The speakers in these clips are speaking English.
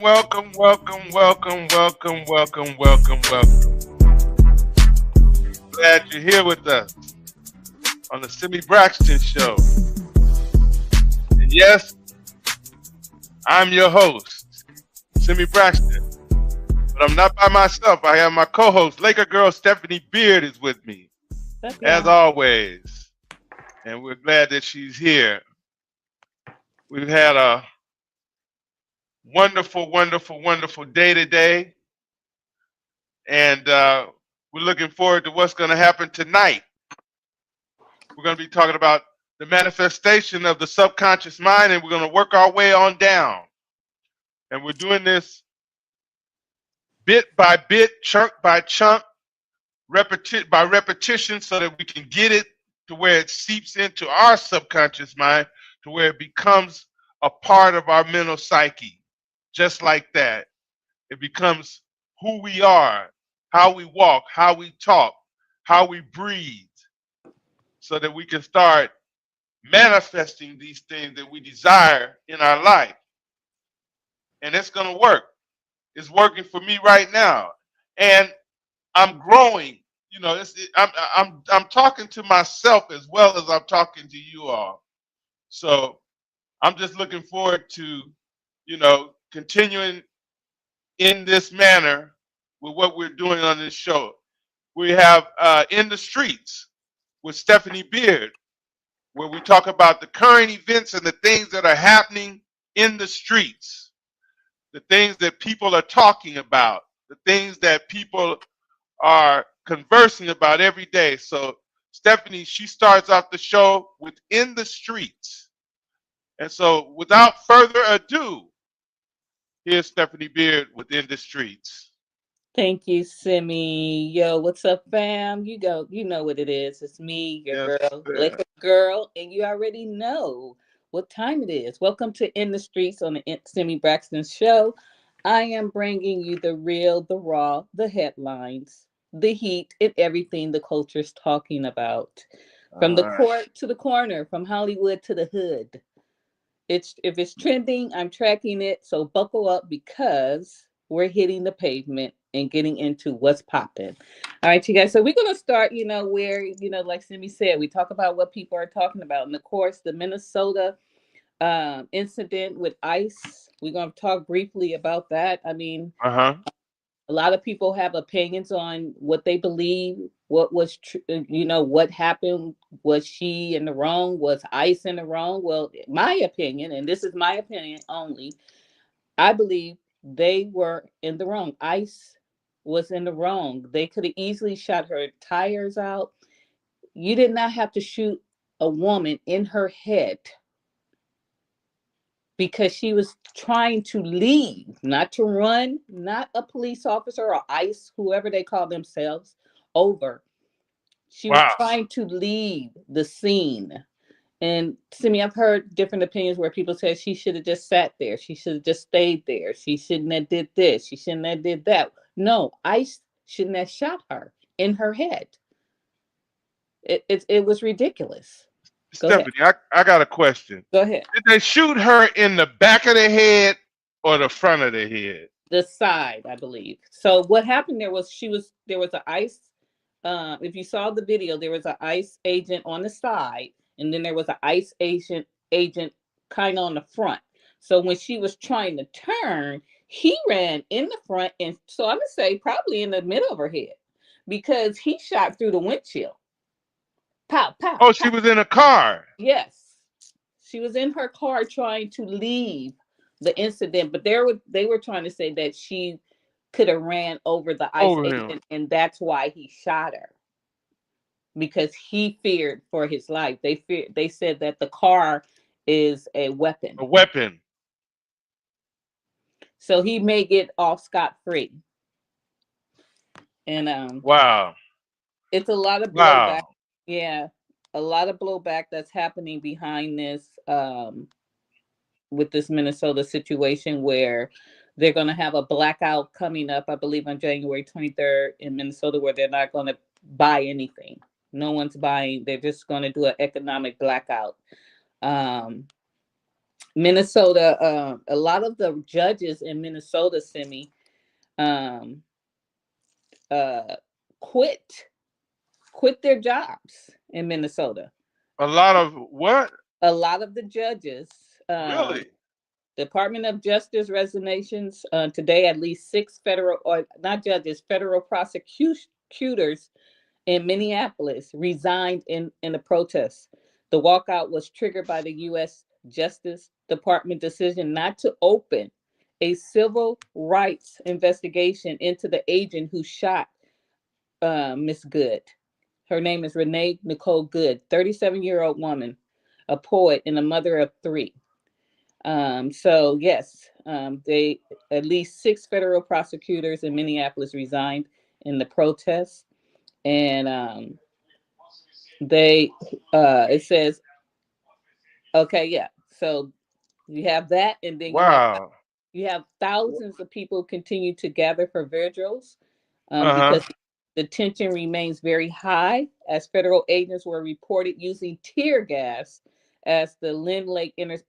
Welcome, welcome, welcome, welcome, welcome, welcome, welcome. Glad you're here with us on the SIMMIE Braxton Show. And yes, I'm your host, SIMMIE Braxton. But I'm not by myself. I have my co-host, Laker girl Stephanie Beard, is with me, as always. And we're glad that she's here. We've had a wonderful, wonderful, wonderful day today. And we're looking forward to what's going to happen tonight. We're going to be talking about the manifestation of the subconscious mind, and we're going to work our way on down. And we're doing this bit by bit, chunk by chunk, by repetition, so that we can get it to where it seeps into our subconscious mind, to where it becomes a part of our mental psyche. Just like that. It becomes who we are, how we walk, how we talk, how we breathe, so that we can start manifesting these things that we desire in our life. And it's going to work. It's working for me right now. And I'm growing. You know, I'm talking to myself as well as I'm talking to you all. So I'm just looking forward to, continuing in this manner with what we're doing on this show. We have In the Streets with Stephanie Beard, where we talk about the current events and the things that are happening in the streets, the things that people are talking about, the things that people are conversing about every day. So Stephanie, she starts off the show with In the Streets. And so without further ado, here's Stephanie Beard with In the Streets. Thank you, Simi. Yo, what's up, fam? You know what it is. It's me, your Yes, girl, sir. Liquor Girl, and you already know what time it is. Welcome to In the Streets on the Simi Braxton Show. I am bringing you the real, the raw, the headlines, the heat, and everything the culture's talking about. From All the right. court to the corner, from Hollywood to the hood. It's if it's trending, I'm tracking it. So buckle up because we're hitting the pavement and getting into what's popping. All right, you guys. So we're gonna start, where, like Simi said, we talk about what people are talking about. And of course, the Minnesota incident with ICE. We're gonna talk briefly about that. I mean, Uh-huh. a lot of people have opinions on what they believe, what was what happened. Was she in the wrong? Was ICE in the wrong? Well, my opinion, and this is my opinion only, I believe they were in the wrong. ICE was in the wrong. They could have easily shot her tires out. You did not have to shoot a woman in her head because she was trying to leave, not to run, not a police officer or ICE, whoever they call themselves, over. She was Wow. trying to leave the scene. And Simi, I've heard different opinions where people say she should have just sat there. She should have just stayed there. She shouldn't have did this. She shouldn't have did that. No, ICE shouldn't have shot her in her head. It was ridiculous. Go ahead. Stephanie, I got a question. Go ahead. Did they shoot her in the back of the head or the front of the head? The side, I believe. So what happened there was there was an ICE. If you saw the video, there was an ICE agent on the side, and then there was an ICE agent kind of on the front. So when she was trying to turn, he ran in the front, and so I'm gonna say probably in the middle of her head because he shot through the windshield. Pow, pow, Oh, she pow. was in a car. Yes, she was in her car trying to leave the incident, but they were trying to say that she could have ran over the ICE Over him. agent, and that's why he shot her because he feared for his life. They said that the car is a weapon, A weapon. so he may get off scot free. And Wow. it's a lot of blowback. Wow. Yeah, a lot of blowback that's happening behind this. With this Minnesota situation where they're going to have a blackout coming up, I believe on January 23rd in Minnesota, where they're not going to buy anything. No one's buying. They're just going to do an economic blackout. Um, Minnesota, a lot of the judges in Minnesota, Simi, um, uh, quit their jobs in Minnesota. A lot of what? A lot of the judges, um, Really? Department of Justice resignations today. At least six federal, or not judges, federal prosecutors in Minneapolis resigned in the protest. The walkout was triggered by the U.S. Justice Department decision not to open a civil rights investigation into the agent who shot Miss Good. Her name is Renee Nicole Good, 37-year-old woman, a poet and a mother of three. So yes, they at least six federal prosecutors in Minneapolis resigned in the protests, and they it says okay, yeah. So you have that, and then Wow. you have thousands of people continue to gather for vigils Uh-huh. because the tension remains very high as federal agents were reported using tear gas as the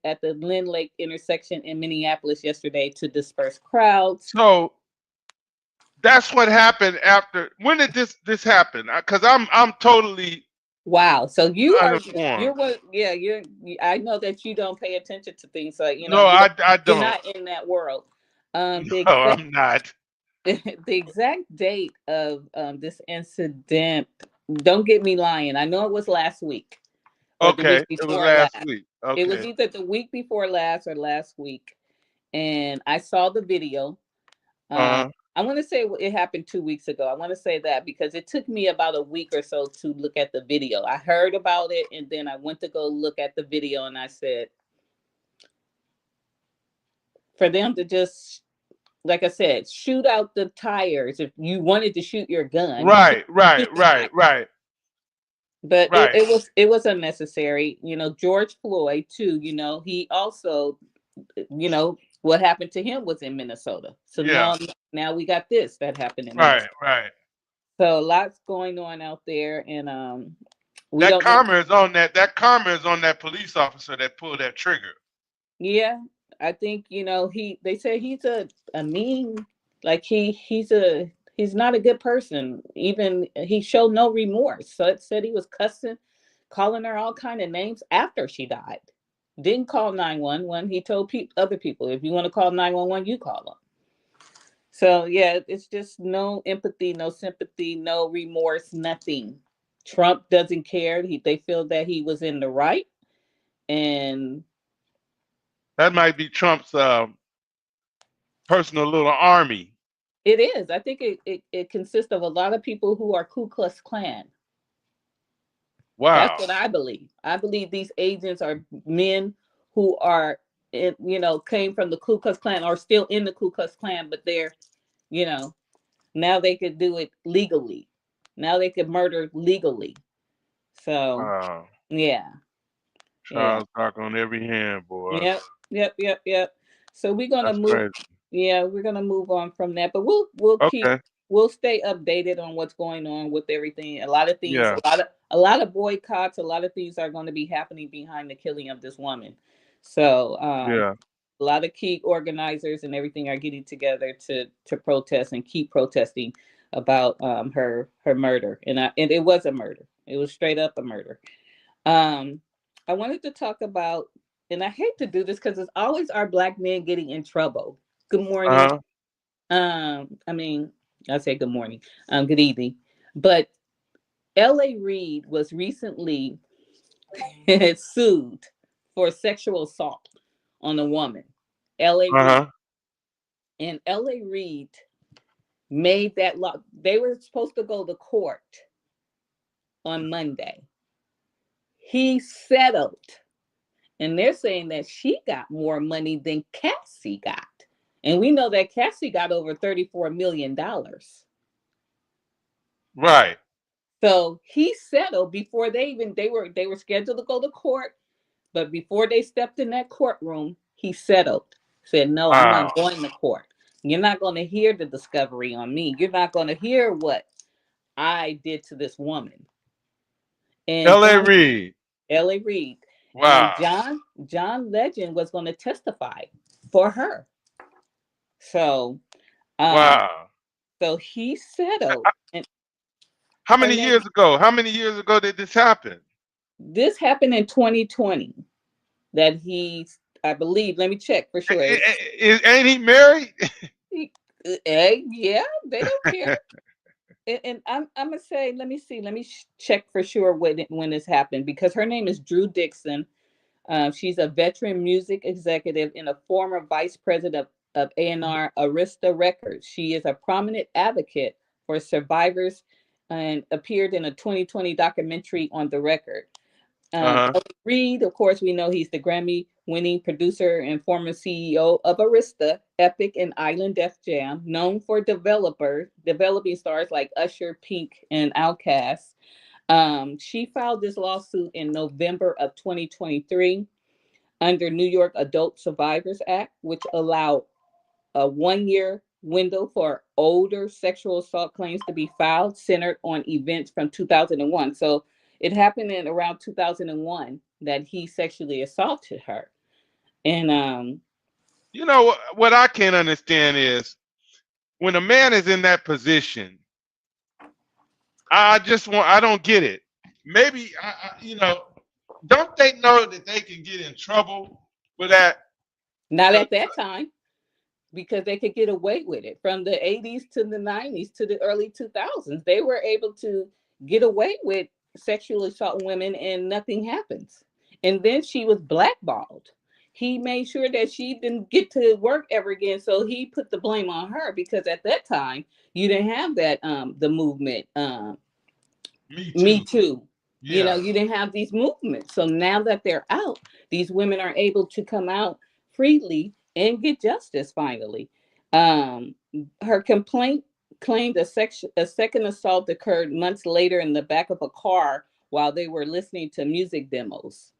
at the Lynn Lake intersection in Minneapolis yesterday to disperse crowds. So that's what happened after. When did this happen? Because I'm totally Wow. So you're uninformed. what, yeah, I know that you don't pay attention to things like, No, I you're don't. not in that world. The No, exact I'm not. the exact date of this incident, don't get me lying. I know it was last week or the Okay, week it was before last last. week. It was Okay. either the week before last or last week. And I saw the video. Uh, Uh-huh. I want to say it happened 2 weeks ago. I want to say that because it took me about a week or so to look at the video. I heard about it and then I went to go look at the video and I said, for them to just, like I said, shoot out the tires. If you wanted to shoot your gun, you should Right, right, shoot the right, tire. right, But right. it was unnecessary. George Floyd too. He also, what happened to him was in Minnesota. So Yeah. now we got this that happened in Right, Minnesota. right. So lots going on out there, and we That don't know. karma is on that karma is on that police officer that pulled that trigger. Yeah, I think they say he's a mean, like he's not a good person. Even he showed no remorse. So it said he was cussing, calling her all kind of names after she died. Didn't call 911. He told other people, if you want to call 911, you call them. So yeah, it's just no empathy, no sympathy, no remorse, nothing. Trump doesn't care. They feel that he was in the right, and That might be Trump's personal little army. it is. I think it consists of a lot of people who are Ku Klux Klan. That's Wow. what I believe. I believe these agents are men who are, came from the Ku Klux Klan or still in the Ku Klux Klan, but they're, you know, now they could do it legally. Now they could murder legally. So Wow. yeah, yeah. Charles Dark on every hand, boy. Yep, yep. So we're gonna That's move. crazy. Yeah, we're gonna move on from that, but we'll Okay. we'll stay updated on what's going on with everything. A lot of things, Yeah. a lot of boycotts, a lot of things are going to be happening behind the killing of this woman. So Yeah. a lot of key organizers and everything are getting together to protest and keep protesting about her murder, and it was a murder. It was straight up a murder. Um, I wanted to talk about, and I hate to do this because it's always our black men getting in trouble. Good morning. Uh-huh. I mean, I say good morning. Good evening. But L.A. Reid was recently sued for sexual assault on a woman. L.A. Reid Uh-huh. and L.A. Reid made that law. They were supposed to go to court on Monday. He settled. And they're saying that she got more money than Cassie got. And we know that Cassie got over $34 million. Right. So he settled before they were scheduled to go to court, but before they stepped in that courtroom, he settled. Said, "No, I'm not Wow. going to court. You're not going to hear the discovery on me. You're not going to hear what I did to this woman." And L.A. John Reid. L.A. Reid. And Wow. John Legend was going to testify for her. So um Wow. so he settled, and How her many name, years ago? How many years ago did this happen? this happened in 2020, that he, I believe, let me check for sure. Ain't he married? Yeah, they don't care. And I'm gonna say, let me see, let me check for sure when this happened, because her name is Drew Dixon. She's a veteran music executive and a former vice president of A&R Arista Records. She is a prominent advocate for survivors and appeared in a 2020 documentary on the record. Uh-huh. Ellie Reed, of course, we know he's the Grammy-winning producer and former CEO of Arista, Epic, and Island Def Jam, known for developing stars like Usher, Pink, and Outkast. She filed this lawsuit in November of 2023 under New York Adult Survivors Act, which allowed a 1 year window for older sexual assault claims to be filed, centered on events from 2001. So it happened in around 2001 that he sexually assaulted her. And You know what I can't understand is when a man is in that position, I don't get it. Maybe don't they know that they can get in trouble for that? not Uh, at that time, because they could get away with it. From the 80s to the 90s to the early 2000s, they were able to get away with sexually assaulting women and nothing happens. And then she was blackballed. He made sure that she didn't get to work ever again, so he put the blame on her, because at that time you didn't have that the movement, Me Me too. Too. Yeah. You didn't have these movements. So now that they're out, these women are able to come out freely and get justice finally. Um, Her complaint claimed a second assault occurred months later in the back of a car while they were listening to music demos.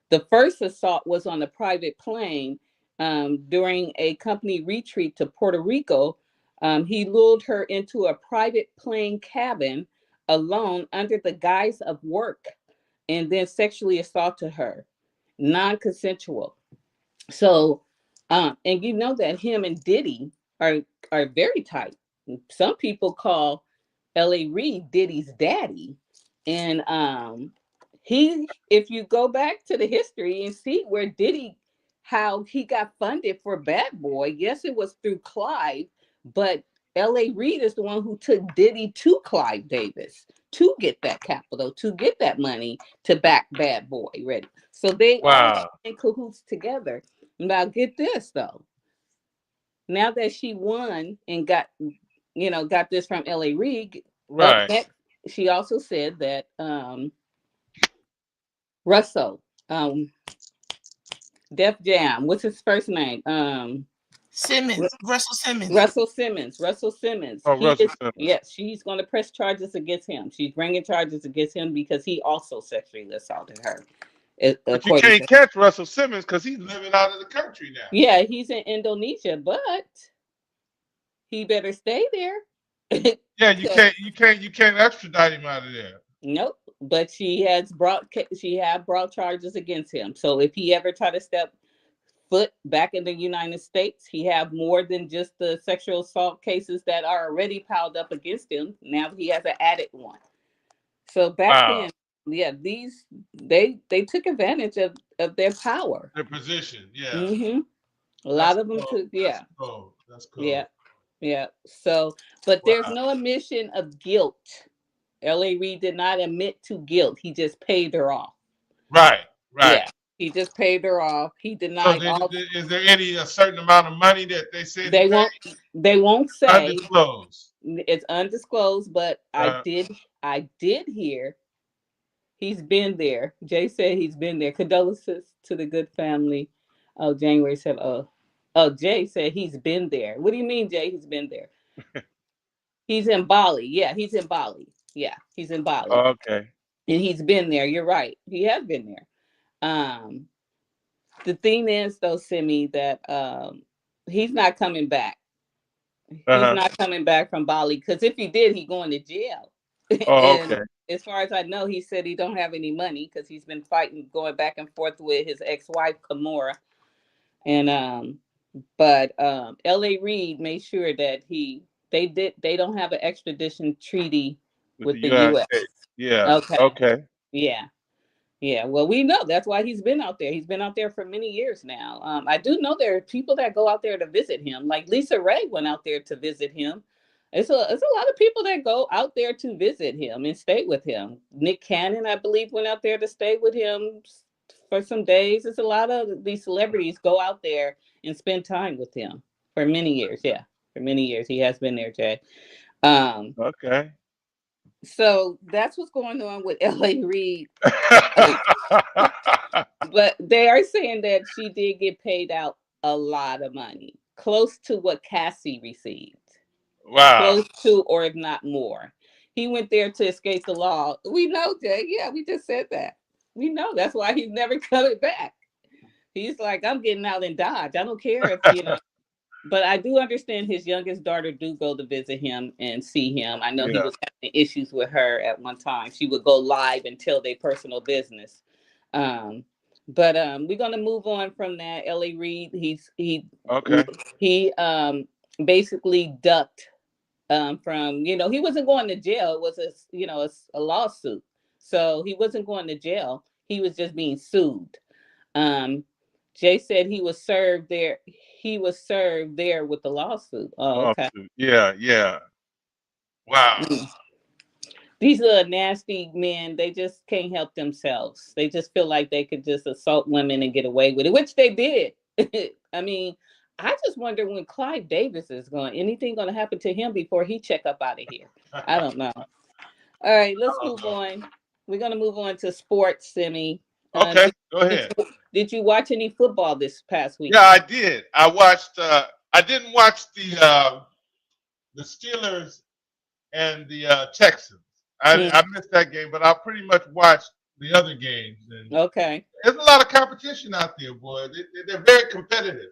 The first assault was on a private plane during a company retreat to Puerto Rico. He lured her into a private plane cabin alone under the guise of work, and then sexually assaulted her, non-consensual. So, and you know that him and Diddy are very tight. Some people call L.A. Reid Diddy's daddy, and if you go back to the history and see where Diddy, how he got funded for Bad Boy, yes, it was through Clive, but L.A. Reid is the one who took Diddy to Clive Davis to get that capital, to get that money to back Bad Boy ready. So they all Wow. in cahoots together. Now get this though. Now that she won and got this from L.A. Reid, up Right. next, she also said that Russell, Def Jam, what's his first name? Simmons, Russell Simmons. Russell Simmons. Oh, He Russell is, Simmons. yes, she's going to press charges against him. She's bringing charges against him because he also sexually assaulted her, But you according can't to. catch Russell Simmons because he's living out of the country now. Yeah, he's in Indonesia, but he better stay there. Yeah, 'Cause- you can't extradite him out of there. nope. But she had brought charges against him. So if he ever try to step foot back in the United States, he have more than just the sexual assault cases that are already piled up against him. Now he has an added one. So back Wow. then, yeah, they took advantage of their power. Their position. Yeah. Hmm. A That's lot of them cool. took, That's yeah, cool. That's yeah, cool. yeah. So, but there's Wow. no admission of guilt. L.A. Reid did not admit to guilt. He just paid her off. Right. Right. Yeah, he just paid her off. He So denied all. is there any a certain amount of money that they said he They paid? won't. They won't say. Undisclosed. It's undisclosed, but Uh, I did hear he's been there. Jay said he's been there. Condolences to the good family. Oh, January said, oh, Jay said he's been there. What do you mean, Jay? He's been there. He's in Bali. Yeah, he's in Bali. Yeah, he's in Bali. okay. And he's been there. You're right. He has been there. Um, the thing is though, Simi, that he's not coming back. Uh He's huh. not coming back from Bali, because if he did, he going to jail. Oh, and okay. as far as I know, he said he don't have any money because he's been fighting, going back and forth with his ex-wife Kimora, and but L.A. Reid made sure that they don't have an extradition treaty With with the the United U.S. States. Yeah. Okay, Okay. yeah. Yeah, well, we know that's why he's been out there. He's been out there for many years now. I do know there are people that go out there to visit him. Like Lisa Ray went out there to visit him. It's a lot of people that go out there to visit him and stay with him. Nick Cannon, I believe, went out there to stay with him for some days. It's a lot of these celebrities go out there and spend time with him for many years. Yeah, for many years he has been there, Jay. Okay. So that's what's going on with L.A. Reid. But they are saying that she did get paid out a lot of money, close to what Cassie received, Wow. close to, or if not more. He went there to escape the law. We know, Jay. Yeah, we just said that. We know that's why he's never coming back. He's like, I'm getting out and dodge. I don't care if But I do understand his youngest daughter do go to visit him and see him. I know he Yeah. was having issues with her at one time. She would go live and tell their personal business. Um, but we're gonna move on from that. L.A. Reid, Okay. he basically ducked from, he wasn't going to jail. It was a lawsuit, so he wasn't going to jail. He was just being sued. Um, Jay said he was served there. He was served there with the lawsuit. Oh, okay. Lawsuit. Yeah. Yeah. Wow. Mm. These little nasty men, they just can't help themselves. They just feel like they could just assault women and get away with it, which they did. I mean, I just wonder when Clive Davis is anything going to happen to him before he check up out of here. I don't know. All right, let's move on. We're going to move on to sports, Simi. Okay. Go Did ahead. did you watch any football this past week? Yeah, I did. I watched. I didn't watch the Steelers and the Texans. I missed that game, but I pretty much watched the other games. And Okay. there's a lot of competition out there, boy. They're very competitive.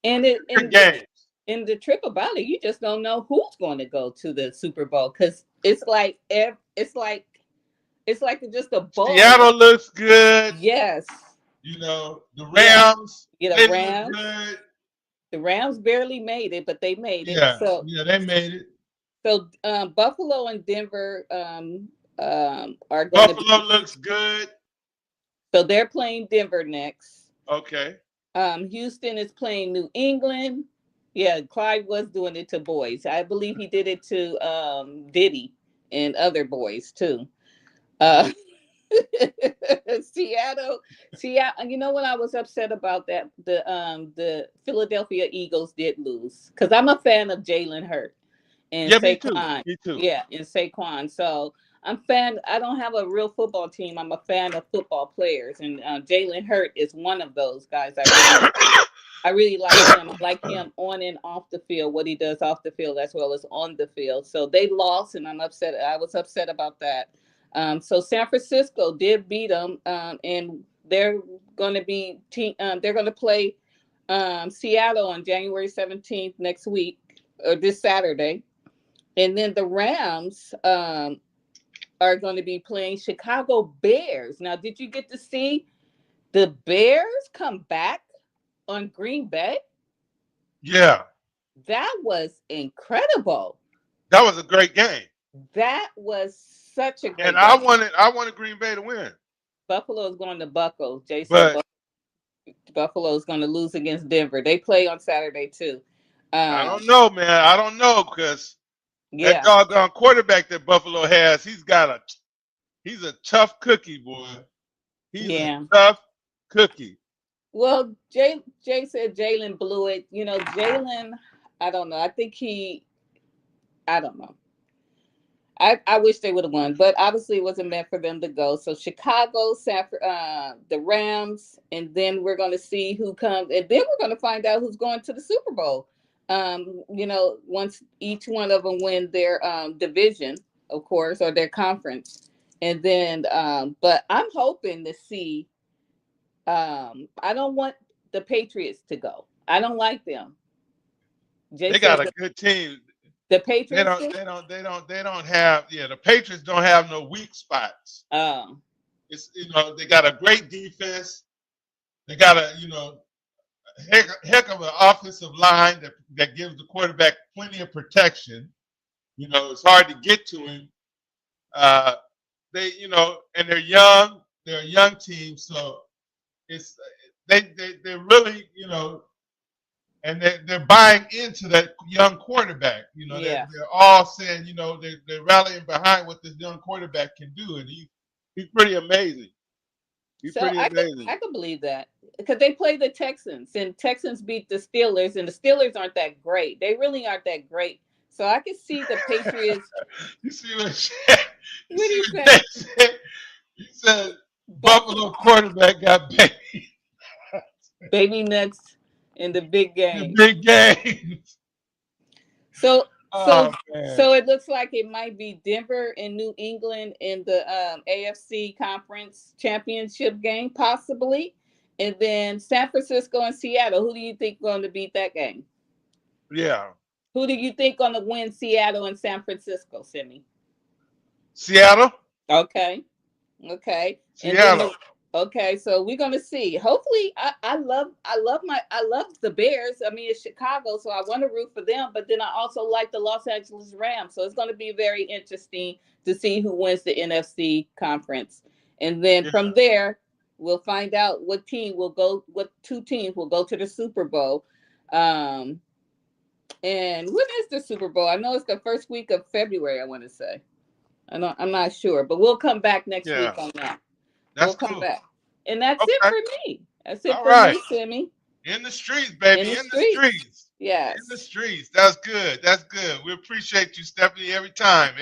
And Good games. in the trip about it, you just don't know who's going to go to the Super Bowl because it's like just a bowl. Seattle looks good. Yes. The Rams. Yeah, They the Rams. look good. The Rams barely made it, but they made it. Yeah. So Yeah, they made it. So Buffalo and Denver are going Buffalo looks good. So they're playing Denver next. Okay. Houston is playing New England. Yeah, Clyde was doing it to boys. I believe he did it to Diddy and other boys too. Seattle. You know what I was upset about that the Philadelphia Eagles did lose because I'm a fan of Jalen Hurts and Saquon. Me too. Yeah, and Saquon. So I don't have a real football team. I'm a fan of football players, and Jalen Hurts is one of those guys. I really like him. I like him on and off the field, what he does off the field as well as on the field. So they lost, and I'm upset. I was upset about that. So San Francisco did beat them, and they're going to be they're going to play Seattle on January 17th next week or this Saturday, and then the Rams are going to be playing Chicago Bears. Now, did you get to see the Bears come back on Green Bay? Yeah. That was incredible. That was a great game. That was such a great game. And I wanted Green Bay to win. Buffalo is going to buckle. Jason, Buffalo is going to lose against Denver. They play on Saturday too. I don't know, man. I don't know because that doggone quarterback that Buffalo has, he's a tough cookie, boy. He's a tough cookie. Well, Jay said Jalen blew it. Jalen, I don't know. I think I don't know. I wish they would have won, but obviously it wasn't meant for them to go. So Chicago, the Rams, and then we're going to see who comes, and then we're going to find out who's going to the Super Bowl. Once each one of them win their division, of course, or their conference, and then. But I'm hoping to see. I don't want the Patriots to go. I don't like them. They got a good team. The They Patriots don't. do? They don't have. Yeah, the Patriots don't have no weak spots. Oh, It's they got a great defense. They got heck of an offensive line that gives the quarterback plenty of protection. It's hard to get to him. Uh, and they're young. They're a young team, so it's they're really and they're buying into that young quarterback. yeah. They're all saying they're rallying behind what this young quarterback can do, and he's pretty amazing. He's So pretty I could amazing. I could believe that because they play the Texans and Texans beat the Steelers and the Steelers aren't that great. They really aren't that great. So I could see the Patriots. You see what you What do see you what say? Jay said? He said Buffalo quarterback got Baby nuts in the big the game. big games. So so Oh man. so it looks like it might be Denver and New England in the AFC Conference Championship game, possibly, and then San Francisco and Seattle. Who do you think going to beat that game? Yeah. Who do you think going to win Seattle and San Francisco, Simi? Seattle. Okay. Okay. And then Seattle. okay, so we're gonna see. Hopefully, I love the Bears. I mean, it's Chicago, so I want to root for them. But then I also like the Los Angeles Rams, so it's going to be very interesting to see who wins the NFC conference. And then Yeah. from there, we'll find out what two teams will go to the Super Bowl. And when is the Super Bowl? I know it's the first week of February. I want to say. I'm not sure, but we'll come back next Yeah. week on that. That's We'll come cool. back. And that's it Okay. for me. That's it All for right. me, Simi. In the streets, baby. In the In the streets. streets. Yes. In the streets. That's good. That's good. We appreciate you, Stephanie, every time,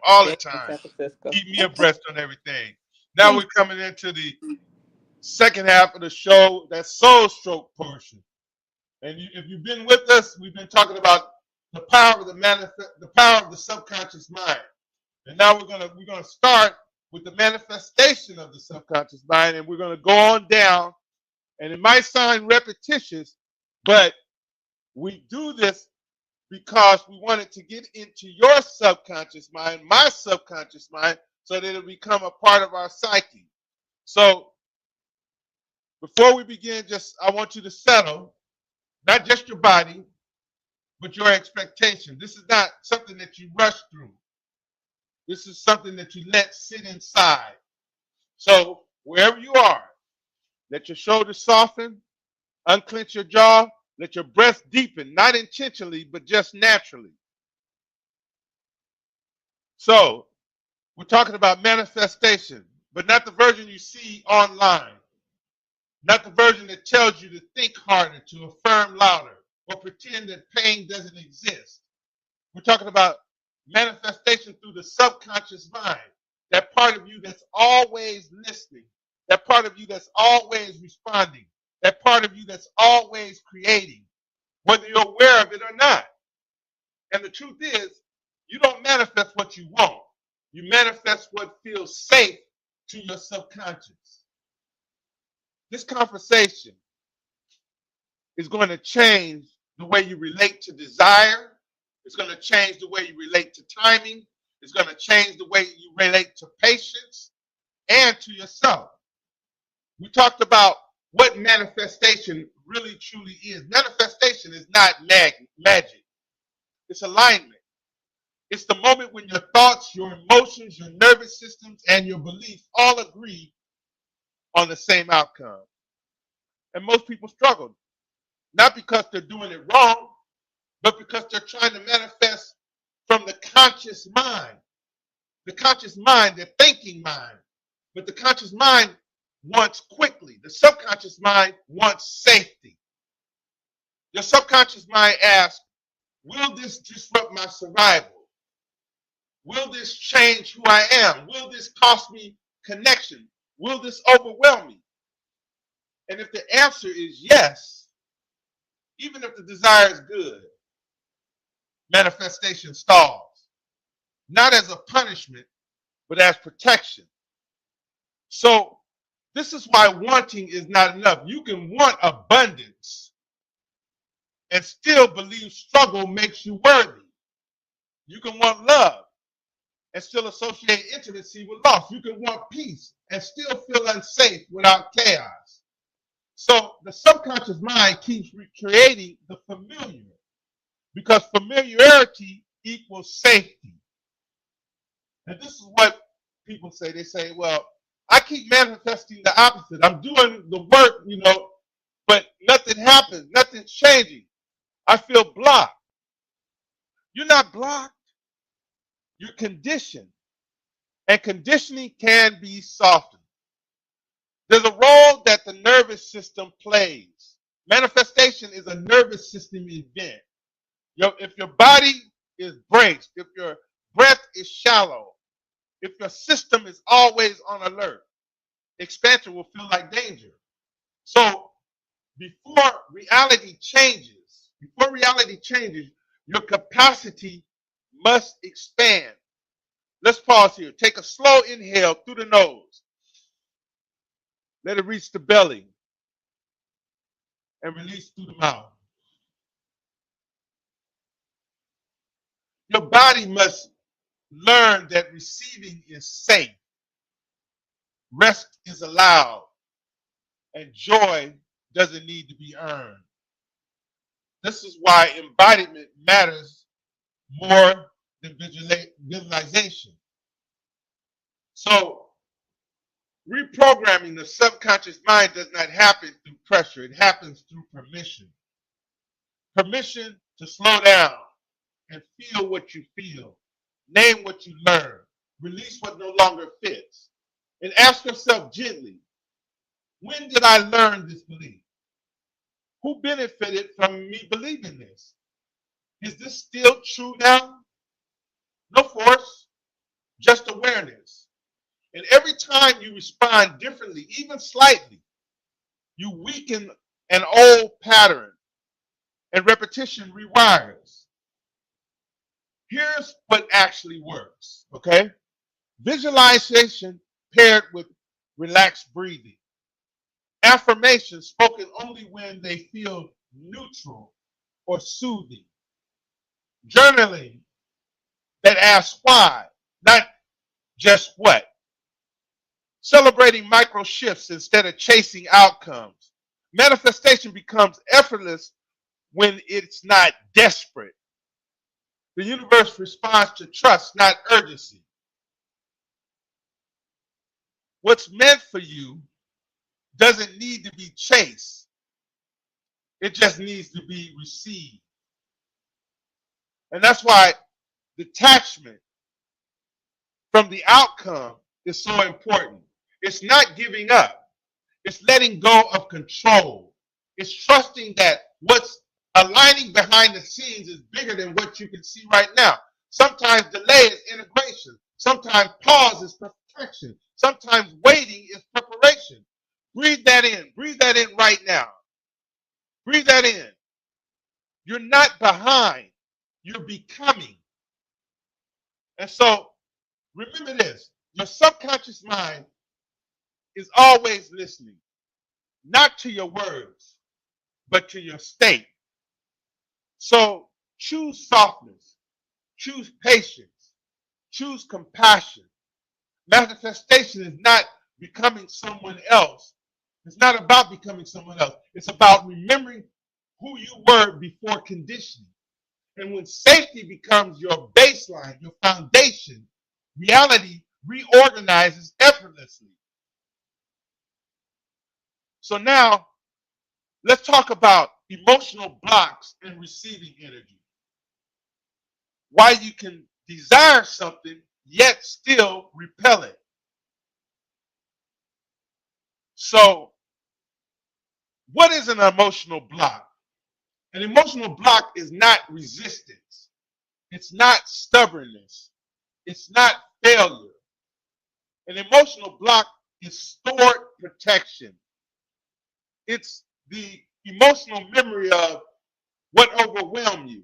all the Thank you, time. San Francisco. Keep me abreast on everything. Now we're coming into the second half of the show, that soul stroke portion. And if you've been with us, we've been talking about the power of the power of the subconscious mind. And now we're gonna start with the manifestation of the subconscious mind, and we're gonna go on down. And it might sound repetitious, but we do this because we wanted to get into your subconscious mind, my subconscious mind, so that it'll become a part of our psyche. So before we begin, I want you to settle, not just your body, but your expectation. This is not something that you rush through. This is something that you let sit inside. So wherever you are, let your shoulders soften, unclench your jaw, let your breath deepen, not intentionally, but just naturally. So we're talking about manifestation, but not the version you see online, not the version that tells you to think harder, to affirm louder, or pretend that pain doesn't exist. We're talking about manifestation through the subconscious mind, that part of you that's always listening, that part of you that's always responding, that part of you that's always creating, whether you're aware of it or not. And the truth is, you don't manifest what you want. You manifest what feels safe to your subconscious. This conversation is going to change the way you relate to desire. It's going to change the way you relate to timing. It's going to change the way you relate to patience and to yourself. We talked about what manifestation really truly is. Manifestation is not magic. It's alignment. It's the moment when your thoughts, your emotions, your nervous systems, and your beliefs all agree on the same outcome. And most people struggle, not because they're doing it wrong, but because they're trying to manifest from the conscious mind. The conscious mind, the thinking mind. But the conscious mind wants quickly. The subconscious mind wants safety. Your subconscious mind asks, will this disrupt my survival? Will this change who I am? Will this cost me connection? Will this overwhelm me? And if the answer is yes, even if the desire is good, manifestation stalls. Not as a punishment, but as protection. So this is why wanting is not enough. You can want abundance and still believe struggle makes you worthy. You can want love and still associate intimacy with loss. You can want peace and still feel unsafe without chaos. So the subconscious mind keeps recreating the familiar because familiarity equals safety. And this is what people say. They say, well, I keep manifesting the opposite. I'm doing the work, but nothing happens. Nothing's changing. I feel blocked. You're not blocked. You're conditioned. And conditioning can be softened. There's a role that the nervous system plays. Manifestation is a nervous system event. If your body is braced, if your breath is shallow, if your system is always on alert, expansion will feel like danger. So before reality changes, your capacity must expand. Let's pause here. Take a slow inhale through the nose. Let it reach the belly and release through the mouth. Your body must learn that receiving is safe, rest is allowed, and joy doesn't need to be earned. This is why embodiment matters more than visualization. So, reprogramming the subconscious mind does not happen through pressure. It happens through permission. Permission to slow down and feel what you feel. Name what you learn. Release what no longer fits. And ask yourself gently, when did I learn this belief? Who benefited from me believing this? Is this still true now? No force, just awareness. And every time you respond differently, even slightly, you weaken an old pattern and repetition rewires. Here's what actually works, okay? Visualization paired with relaxed breathing. Affirmations spoken only when they feel neutral or soothing. Journaling that asks why, not just what. Celebrating micro shifts instead of chasing outcomes. Manifestation becomes effortless when it's not desperate. The universe responds to trust, not urgency. What's meant for you doesn't need to be chased. It just needs to be received. And that's why detachment from the outcome is so important. It's not giving up. It's letting go of control. It's trusting that what's aligning behind the scenes is bigger than what you can see right now. Sometimes delay is integration. Sometimes pause is protection. Sometimes waiting is preparation. Breathe that in. Breathe that in right now. Breathe that in. You're not behind. You're becoming. And so, remember this. Your subconscious mind is always listening. Not to your words, but to your state. So, choose softness. Choose patience. Choose compassion. Manifestation is not becoming someone else. It's not about becoming someone else. It's about remembering who you were before conditioning. And when safety becomes your baseline, your foundation, reality reorganizes effortlessly. So now, let's talk about emotional blocks and receiving energy. Why you can desire something yet still repel it. So, what is an emotional block? An emotional block is not resistance. It's not stubbornness. It's not failure. An emotional block is stored protection. It's the emotional memory of what overwhelmed you.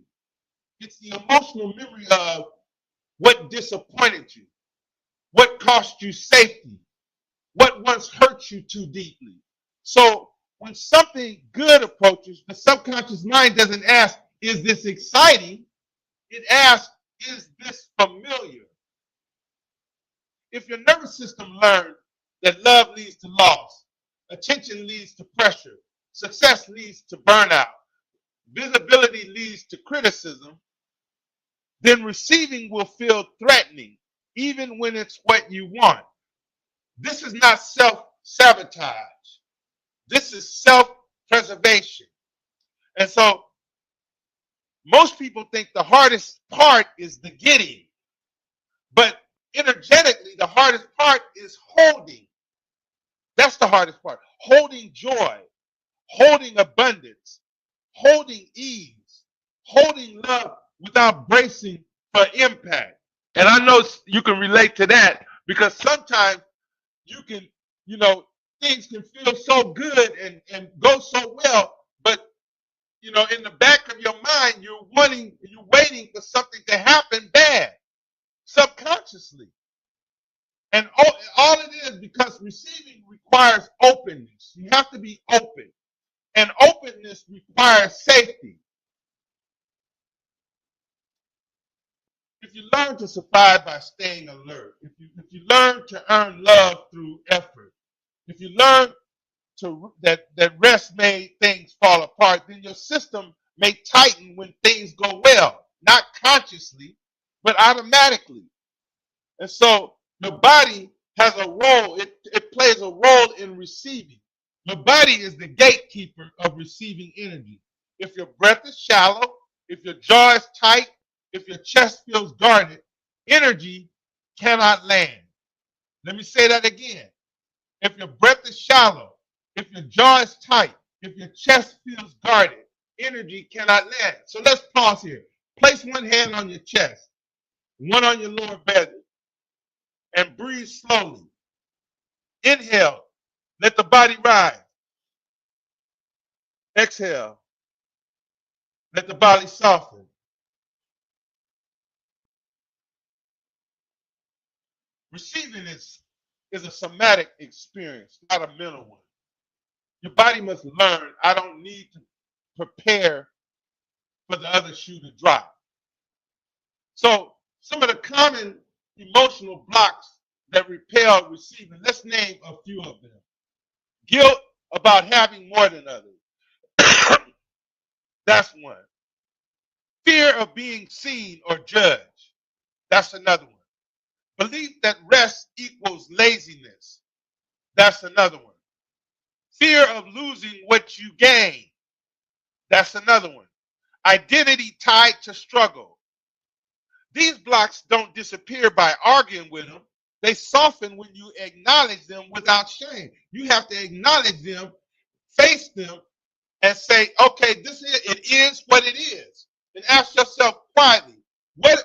It's the emotional memory of what disappointed you, what cost you safety, what once hurt you too deeply. So when something good approaches, the subconscious mind doesn't ask, is this exciting? It asks, is this familiar? If your nervous system learned that love leads to loss, attention leads to pressure, success leads to burnout, visibility leads to criticism, then receiving will feel threatening, even when it's what you want. This is not self-sabotage. This is self-preservation. And so most people think the hardest part is the getting, but energetically, the hardest part is holding. That's the hardest part. Holding joy, holding abundance, holding ease, holding love without bracing for impact. And I know you can relate to that because sometimes you can, things can feel so good and go so well, but in the back of your mind, you're waiting for something to happen bad, subconsciously. And all it is, because receiving requires openness. You have to be open. And openness requires safety. If you learn to survive by staying alert, if you learn to earn love through effort, if you learn that rest made things fall apart, then your system may tighten when things go well, not consciously, but automatically. And so the body has a role, it plays a role in receiving. The body is the gatekeeper of receiving energy. If your breath is shallow, if your jaw is tight, if your chest feels guarded, energy cannot land. Let me say that again. If your breath is shallow, if your jaw is tight, if your chest feels guarded, energy cannot land. So let's pause here. Place one hand on your chest, one on your lower belly, and breathe slowly. Inhale, let the body rise. Exhale, let the body soften. Receiving is a somatic experience, not a mental one. Your body must learn, I don't need to prepare for the other shoe to drop. So some of the common emotional blocks that repel receiving, let's name a few of them. Guilt about having more than others. That's one. Fear of being seen or judged. That's another one. Belief that rest equals laziness. That's another one. Fear of losing what you gain. That's another one. Identity tied to struggle. These blocks don't disappear by arguing with them. They soften when you acknowledge them without shame. You have to acknowledge them, face them, and say, okay, it is what it is. And ask yourself quietly, what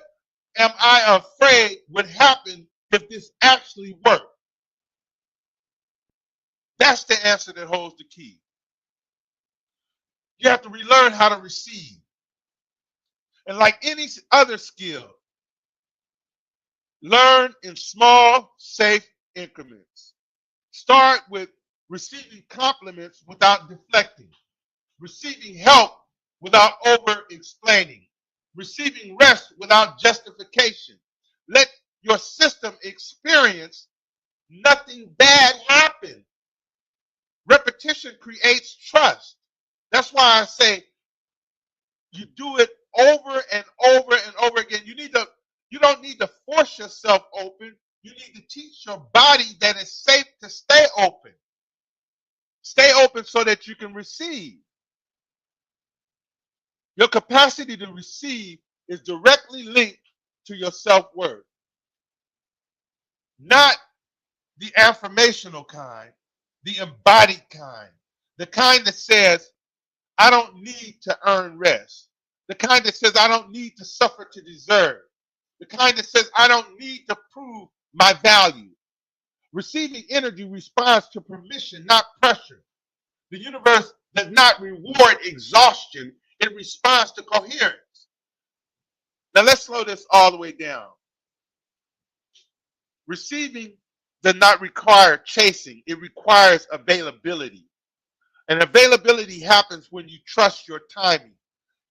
am I afraid would happen if this actually worked? That's the answer that holds the key. You have to relearn how to receive. And like any other skill, learn in small, safe increments. Start with receiving compliments without deflecting, receiving help without over-explaining, receiving rest without justification. Let your system experience nothing bad happen. Repetition creates trust. That's why I say you do it over and over and over again. You don't need to force yourself open. You need to teach your body that it's safe to stay open. Stay open so that you can receive. Your capacity to receive is directly linked to your self-worth. Not the affirmational kind, the embodied kind, the kind that says, I don't need to earn rest, the kind that says, I don't need to suffer to deserve, the kind that says, I don't need to prove my value. Receiving energy responds to permission, not pressure. The universe does not reward exhaustion, it responds to coherence. Now let's slow this all the way down. Receiving does not require chasing, it requires availability. And availability happens when you trust your timing,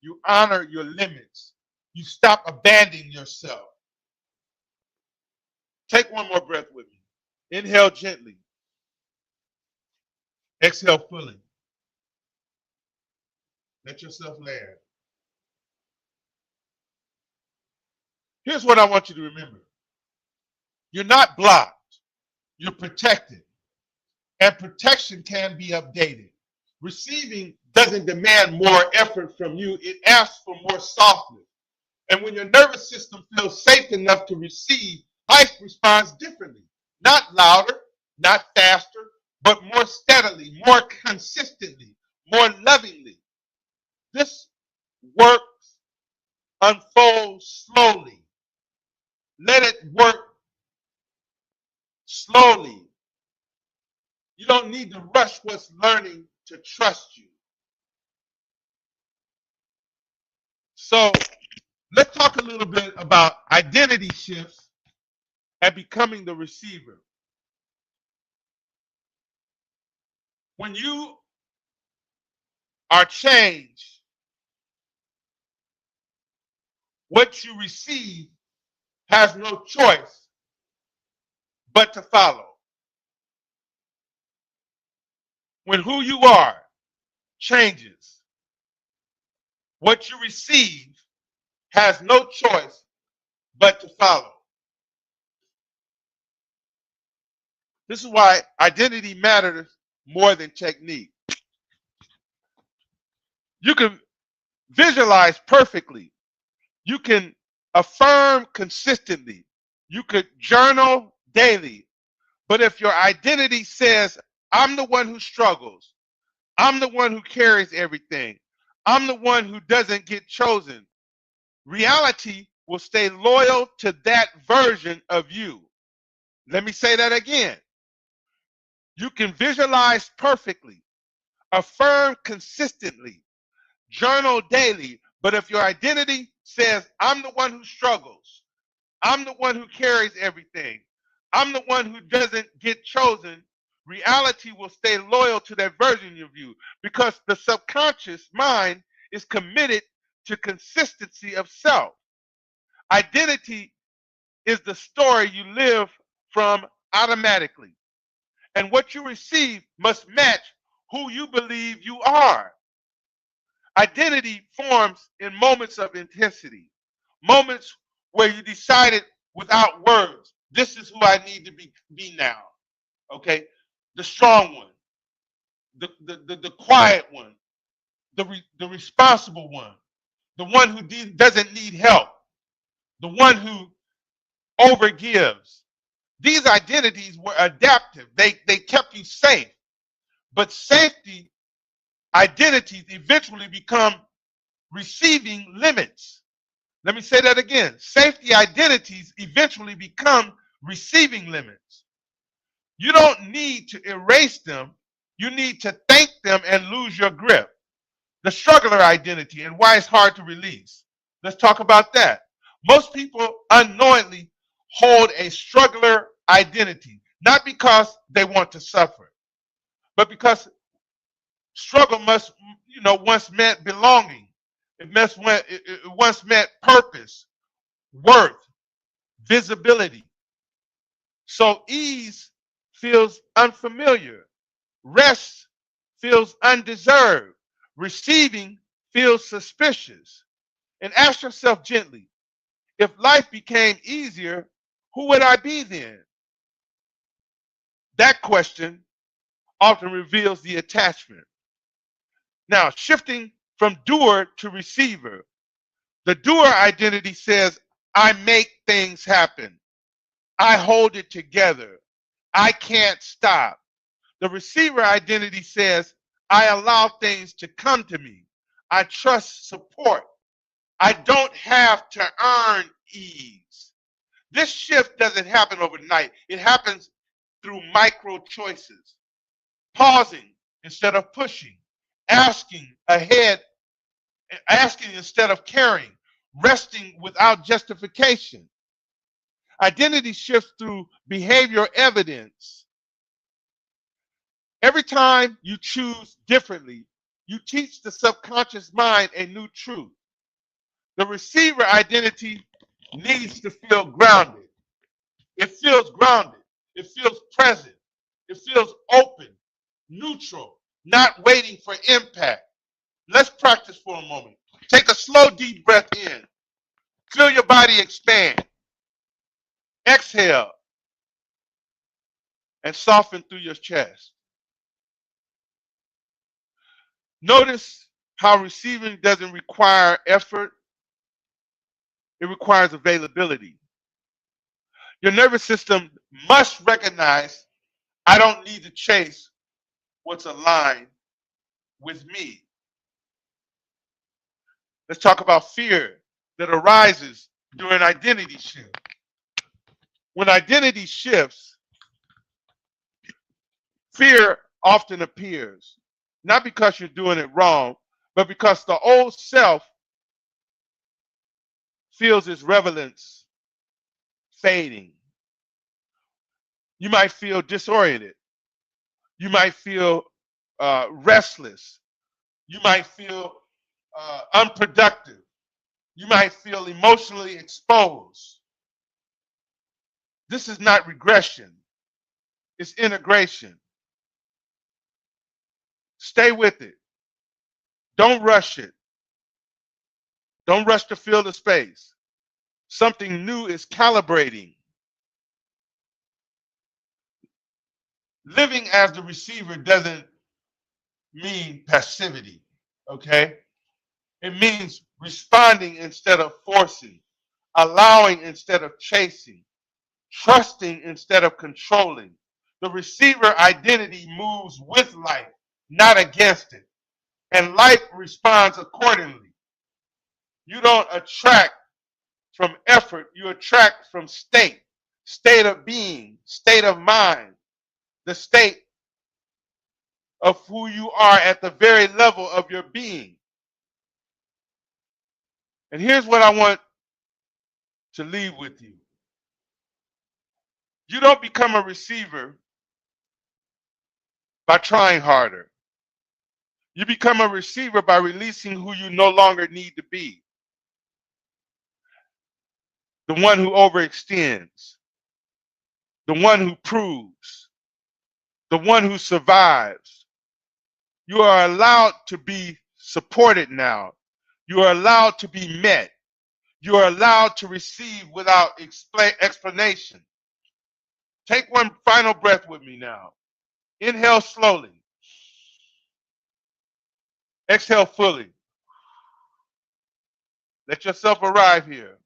you honor your limits, You stop abandoning yourself. Take one more breath with me. Inhale gently. Exhale fully. Let yourself land. Here's what I want you to remember. You're not blocked. You're protected. And protection can be updated. Receiving doesn't demand more effort from you. It asks for more softness. And when your nervous system feels safe enough to receive, life responds differently. Not louder, not faster, but more steadily, more consistently, more lovingly. This work unfolds slowly. Let it work slowly. You don't need to rush what's learning to trust you. So let's talk a little bit about identity shifts and becoming the receiver. When you are changed, what you receive has no choice but to follow. When who you are changes, what you receive has no choice but to follow. This is why identity matters more than technique. You can visualize perfectly. You can affirm consistently. You could journal daily. But if your identity says, I'm the one who struggles, I'm the one who carries everything, I'm the one who doesn't get chosen, reality will stay loyal to that version of you. Let me say that again. You can visualize perfectly, affirm consistently, journal daily, but if your identity says, I'm the one who struggles, I'm the one who carries everything, I'm the one who doesn't get chosen, reality will stay loyal to that version of you because the subconscious mind is committed to consistency of self. Identity is the story you live from automatically. And what you receive must match who you believe you are. Identity forms in moments of intensity, moments where you decided without words, this is who I need to be now. Okay? The strong one, the quiet one, the responsible one, the one who doesn't need help, the one who overgives. These identities were adaptive. They kept you safe. But safety identities eventually become receiving limits. Let me say that again. Safety identities eventually become receiving limits. You don't need to erase them. You need to thank them and lose your grip. The struggler identity and why it's hard to release. Let's talk about that. Most people unknowingly hold a struggler identity, not because they want to suffer, but because struggle must, once meant belonging. It once meant purpose, worth, visibility. So ease feels unfamiliar. Rest feels undeserved. Receiving feels suspicious. And ask yourself gently, if life became easier, who would I be then? That question often reveals the attachment. Now, shifting from doer to receiver, the doer identity says, I make things happen. I hold it together. I can't stop. The receiver identity says, I allow things to come to me. I trust support. I don't have to earn ease. This shift doesn't happen overnight. It happens through micro choices. Pausing instead of pushing. Asking ahead, asking instead of caring. Resting without justification. Identity shifts through behavioral evidence. Every time you choose differently, you teach the subconscious mind a new truth. The receiver identity needs to feel grounded. It feels grounded. It feels present. It feels open, neutral, not waiting for impact. Let's practice for a moment. Take a slow, deep breath in. Feel your body expand. Exhale and soften through your chest. Notice how receiving doesn't require effort, it requires availability. Your nervous system must recognize I don't need to chase what's aligned with me. Let's talk about fear that arises during identity shift. When identity shifts, fear often appears, not because you're doing it wrong, but because the old self feels its relevance fading. You might feel disoriented. You might feel restless. You might feel unproductive. You might feel emotionally exposed. This is not regression, it's integration. Stay with it. Don't rush it. Don't rush to fill the space. Something new is calibrating. Living as the receiver doesn't mean passivity, okay? It means responding instead of forcing, allowing instead of chasing, trusting instead of controlling. The receiver identity moves with life, not against it. And life responds accordingly. You don't attract from effort, you attract from state of being, state of mind, the state of who you are at the very level of your being. And here's what I want to leave with you. You don't become a receiver by trying harder. You become a receiver by releasing who you no longer need to be. The one who overextends, the one who proves, the one who survives. You are allowed to be supported now. You are allowed to be met. You are allowed to receive without explanation. Take one final breath with me now. Inhale slowly. Exhale fully. Let yourself arrive here.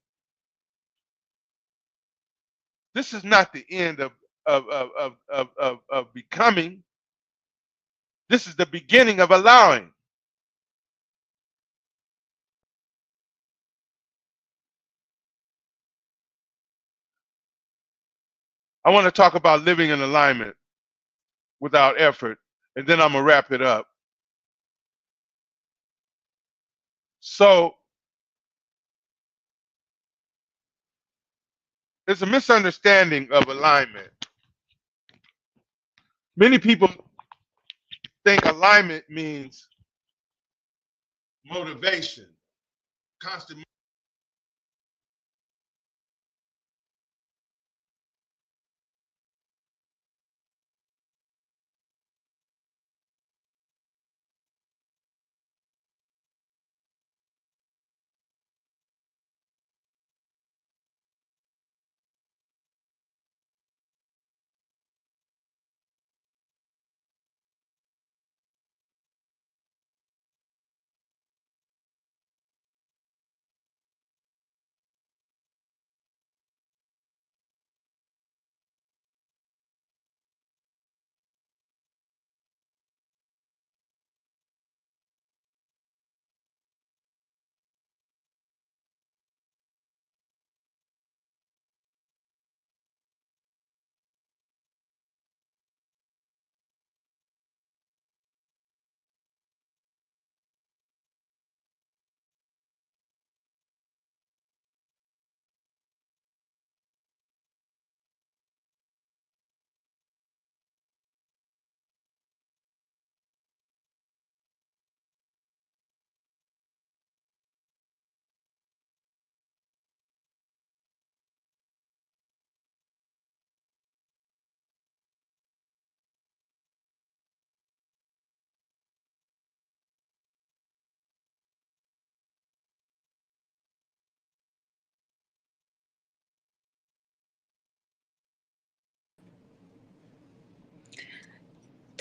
This is not the end of becoming. This is the beginning of allowing. I want to talk about living in alignment without effort, and then I'm going to wrap it up. So, it's a misunderstanding of alignment. Many people think alignment means motivation, constant.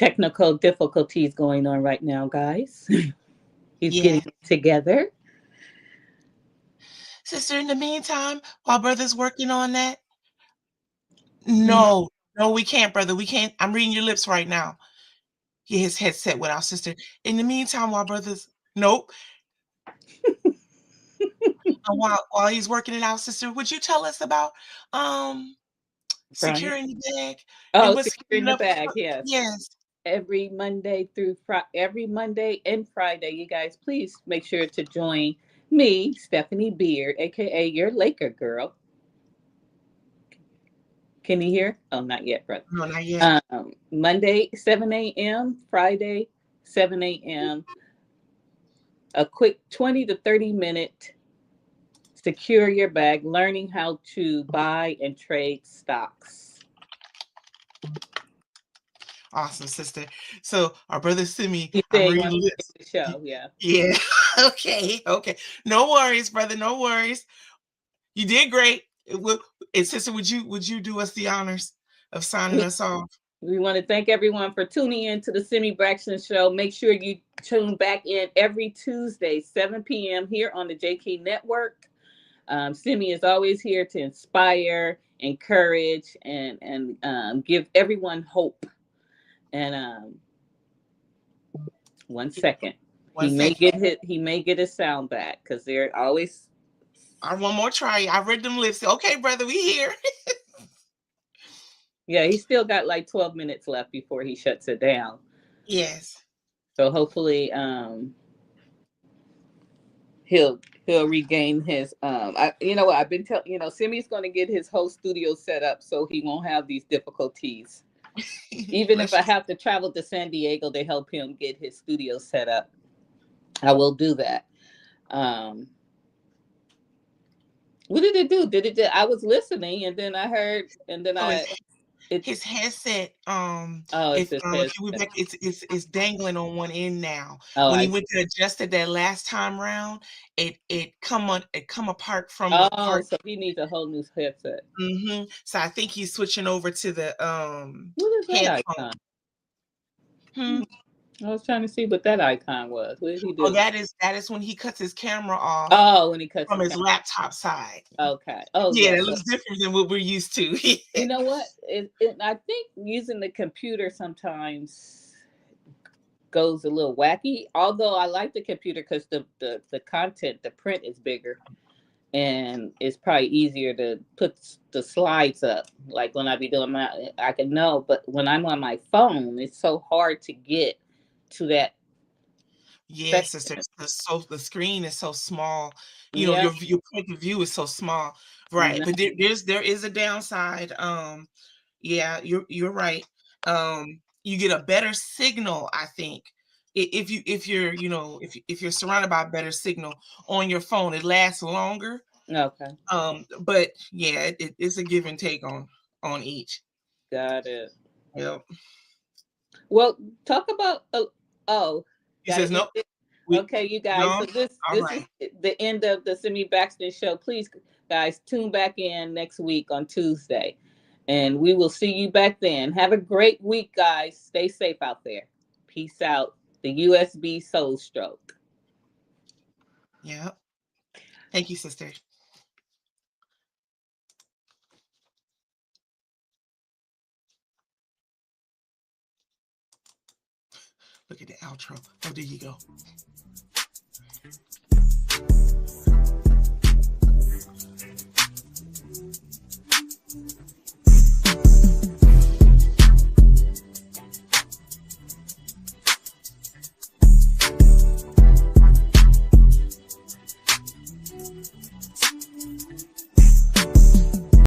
technical difficulties going on right now, guys. He's Yeah. getting it together. Sister, in the meantime, while brother's working on that, no, we can't, brother. We can't. I'm reading your lips right now. His headset went out, sister. In the meantime, while brother's nope. And while he's working it out, sister, would you tell us about Brian. securing the bag and Oh, what's securing coming the up? bag, yes. Yes. Every Monday and Friday, you guys, please make sure to join me, Stephanie Beard, aka your Laker girl. Can you hear? Oh, not yet, brother. No, not yet. Monday, 7 a.m., Friday, 7 a.m. A quick 20 to 30-minute secure your bag, learning how to buy and trade stocks. Awesome, sister. So our brother Simmy, You I'm say you reading want to lips. the show, yeah. Yeah. Okay. No worries, brother. No worries. You did great. And sister, would you do us the honors of signing us off? We want to thank everyone for tuning in to the SIMMIE Braxton Show. Make sure you tune back in every Tuesday, 7 p.m. here on the JK Network. SIMMIE is always here to inspire, encourage, and give everyone hope. And one second, he may get his sound back because they're always. One more try. I read them lips. Okay, brother, we here. Yeah, he still got like 12 minutes left before he shuts it down. Yes. So hopefully, he'll regain his. You know what I've been telling. Simmy's going to get his whole studio set up so he won't have these difficulties. Even if I have to travel to San Diego to help him get his studio set up, I will do that. What did it do? I was listening, and then I heard, and then his headset. It's his headset. If you went back, it's dangling on one end now. Oh, when he went to adjust it that last time round, it come apart from the part. So he needs a whole new headset. So I think he's switching over to the What is that headphone. icon? I was trying to see what that icon was. What did he do? Oh, that is when he cuts his camera off. Oh, when he cuts from his laptop side. Okay. Oh, yeah, it looks different than what we're used to. You know what? I think using the computer sometimes goes a little wacky. Although I like the computer because the content, the print is bigger, and it's probably easier to put the slides up. Like when I be doing I can know, but when I'm on my phone, it's so hard to get to that. Yes, sister. The screen is so small. Your point of view is so small, right? But there is a downside. Yeah, you're right. You get a better signal, I think. If you're surrounded by a better signal on your phone, it lasts longer. Okay. But yeah, it's a give and take on each. Got it. Yep. Well, talk about He says no. Okay, you guys. So this is the end of the SIMMIE Braxton Show. Please, guys, tune back in next week on Tuesday, and we will see you back then. Have a great week, guys. Stay safe out there. Peace out. The USB Soul Stroke. Yeah. Thank you, sister. Look at the outro. Oh, there you go.